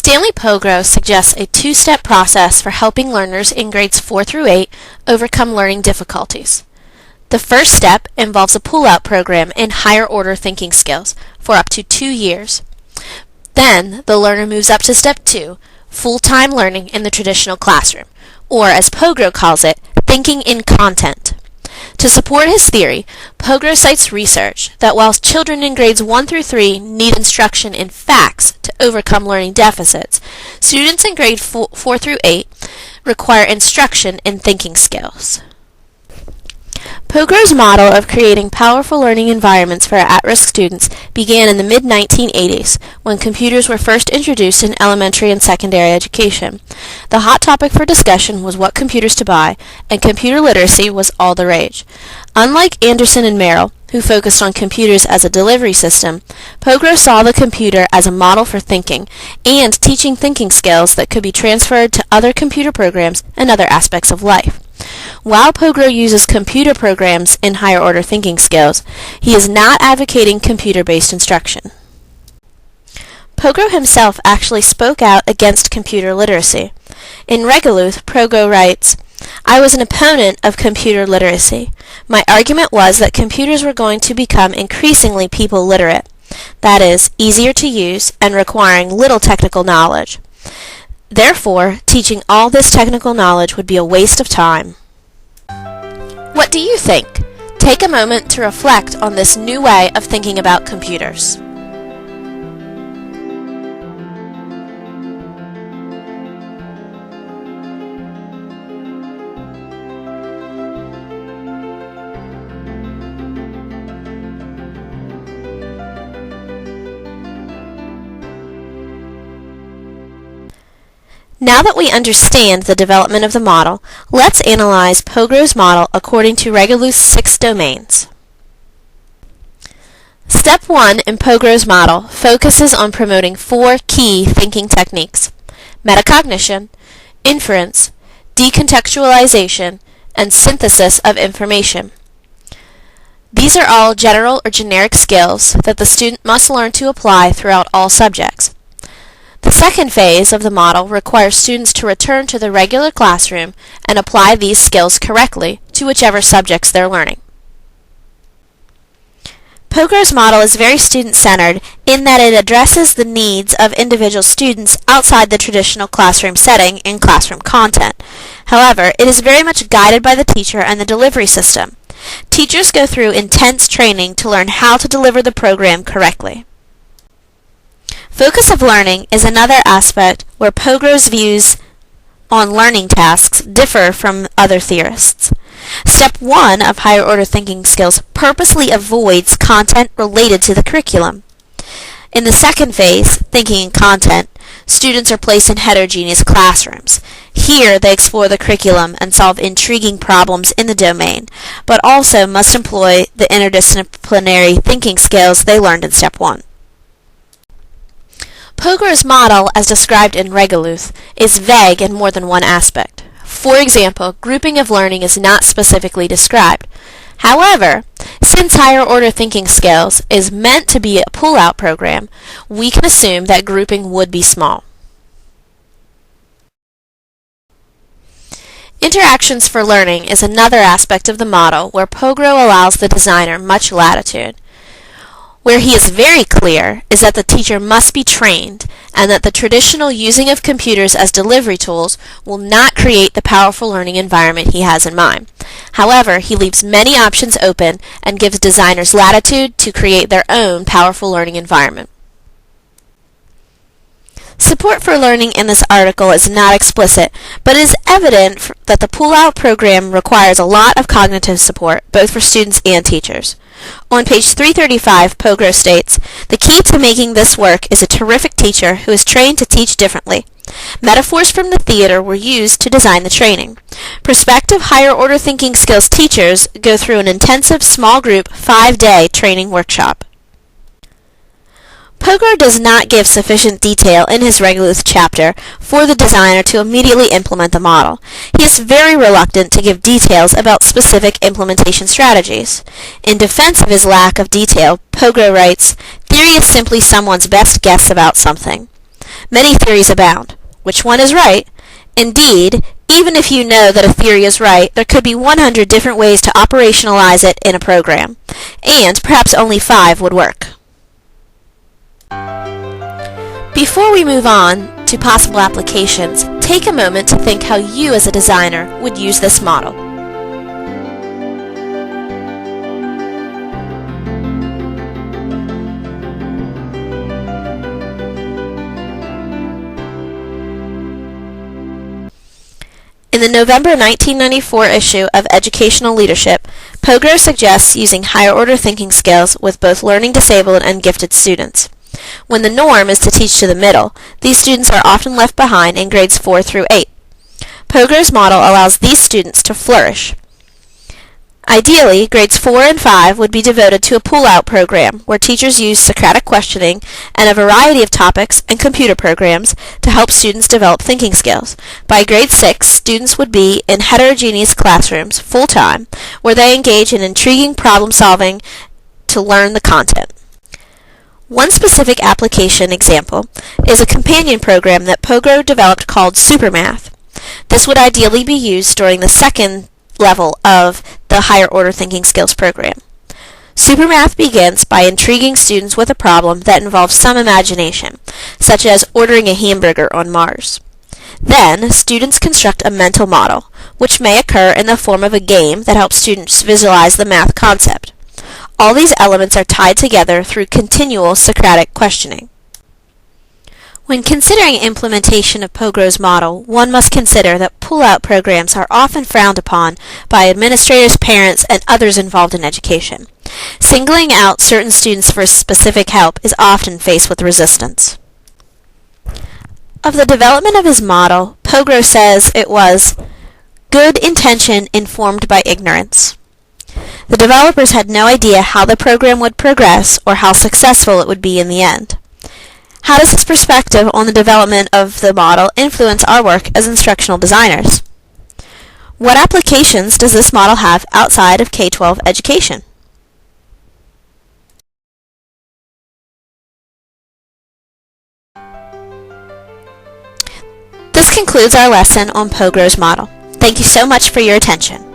Stanley Pogro suggests a two-step process for helping learners in grades 4 through 8 overcome learning difficulties. The first step involves a pull-out program in higher-order thinking skills for up to 2 years. Then, the learner moves up to step 2, full-time learning in the traditional classroom, or as Pogro calls it, thinking in content. To support his theory, Pogro cites research that while children in grades 1 through 3 need instruction in facts to overcome learning deficits, students in grade 4 through 8 require instruction in thinking skills. Pogro's model of creating powerful learning environments for at-risk students began in the mid-1980s, when computers were first introduced in elementary and secondary education. The hot topic for discussion was what computers to buy, and computer literacy was all the rage. Unlike Anderson and Merrill, who focused on computers as a delivery system, Pogro saw the computer as a model for thinking and teaching thinking skills that could be transferred to other computer programs and other aspects of life. While Pogro uses computer programs in higher-order thinking skills, he is not advocating computer-based instruction. Pogro himself actually spoke out against computer literacy. In Regaluth, Pogro writes, "I was an opponent of computer literacy. My argument was that computers were going to become increasingly people literate, that is, easier to use and requiring little technical knowledge. Therefore, teaching all this technical knowledge would be a waste of time." What do you think? Take a moment to reflect on this new way of thinking about computers. Now that we understand the development of the model, let's analyze Pogro's model according to Regaluth's 6 domains. Step 1 in Pogro's model focuses on promoting 4 key thinking techniques: metacognition, inference, decontextualization, and synthesis of information. These are all general or generic skills that the student must learn to apply throughout all subjects. The second phase of the model requires students to return to the regular classroom and apply these skills correctly to whichever subjects they're learning. Pogro's model is very student-centered in that it addresses the needs of individual students outside the traditional classroom setting in classroom content. However, it is very much guided by the teacher and the delivery system. Teachers go through intense training to learn how to deliver the program correctly. Focus of learning is another aspect where Pogro's views on learning tasks differ from other theorists. Step 1 of higher order thinking skills purposely avoids content related to the curriculum. In the second phase, thinking in content, students are placed in heterogeneous classrooms. Here they explore the curriculum and solve intriguing problems in the domain, but also must employ the interdisciplinary thinking skills they learned in Step 1. Pogro's model, as described in Regaluth, is vague in more than one aspect. For example, grouping of learning is not specifically described. However, since higher order thinking skills is meant to be a pull-out program, we can assume that grouping would be small. Interactions for learning is another aspect of the model where Pogro allows the designer much latitude. Where he is very clear is that the teacher must be trained and that the traditional using of computers as delivery tools will not create the powerful learning environment he has in mind. However, he leaves many options open and gives designers latitude to create their own powerful learning environment. Support for learning in this article is not explicit, but it is evident that the pull-out program requires a lot of cognitive support, both for students and teachers. On page 335, Pogro states, "The key to making this work is a terrific teacher who is trained to teach differently. Metaphors from the theater were used to design the training. Prospective higher-order thinking skills teachers go through an intensive small-group 5-day training workshop." Pogro does not give sufficient detail in his Regaluth chapter for the designer to immediately implement the model. He is very reluctant to give details about specific implementation strategies. In defense of his lack of detail, Pogro writes, "Theory is simply someone's best guess about something. Many theories abound. Which one is right? Indeed, even if you know that a theory is right, there could be 100 different ways to operationalize it in a program, and perhaps only 5 would work. Before we move on to possible applications, take a moment to think how you as a designer would use this model. In the November 1994 issue of Educational Leadership, Pogro suggests using higher-order thinking skills with both learning disabled and gifted students. When the norm is to teach to the middle, these students are often left behind in grades 4 through 8. Pogro's model allows these students to flourish. Ideally, grades 4 and 5 would be devoted to a pull-out program where teachers use Socratic questioning and a variety of topics and computer programs to help students develop thinking skills. By grade 6, students would be in heterogeneous classrooms full-time where they engage in intriguing problem-solving to learn the content. One specific application example is a companion program that Pogro developed called Supermath. This would ideally be used during the second level of the higher order thinking skills program. Supermath begins by intriguing students with a problem that involves some imagination, such as ordering a hamburger on Mars. Then, students construct a mental model, which may occur in the form of a game that helps students visualize the math concept. All these elements are tied together through continual Socratic questioning. When considering implementation of Pogro's model, one must consider that pull-out programs are often frowned upon by administrators, parents, and others involved in education. Singling out certain students for specific help is often faced with resistance. Of the development of his model, Pogro says it was good intention informed by ignorance. The developers had no idea how the program would progress or how successful it would be in the end. How does this perspective on the development of the model influence our work as instructional designers? What applications does this model have outside of K-12 education? This concludes our lesson on Pogro's model. Thank you so much for your attention.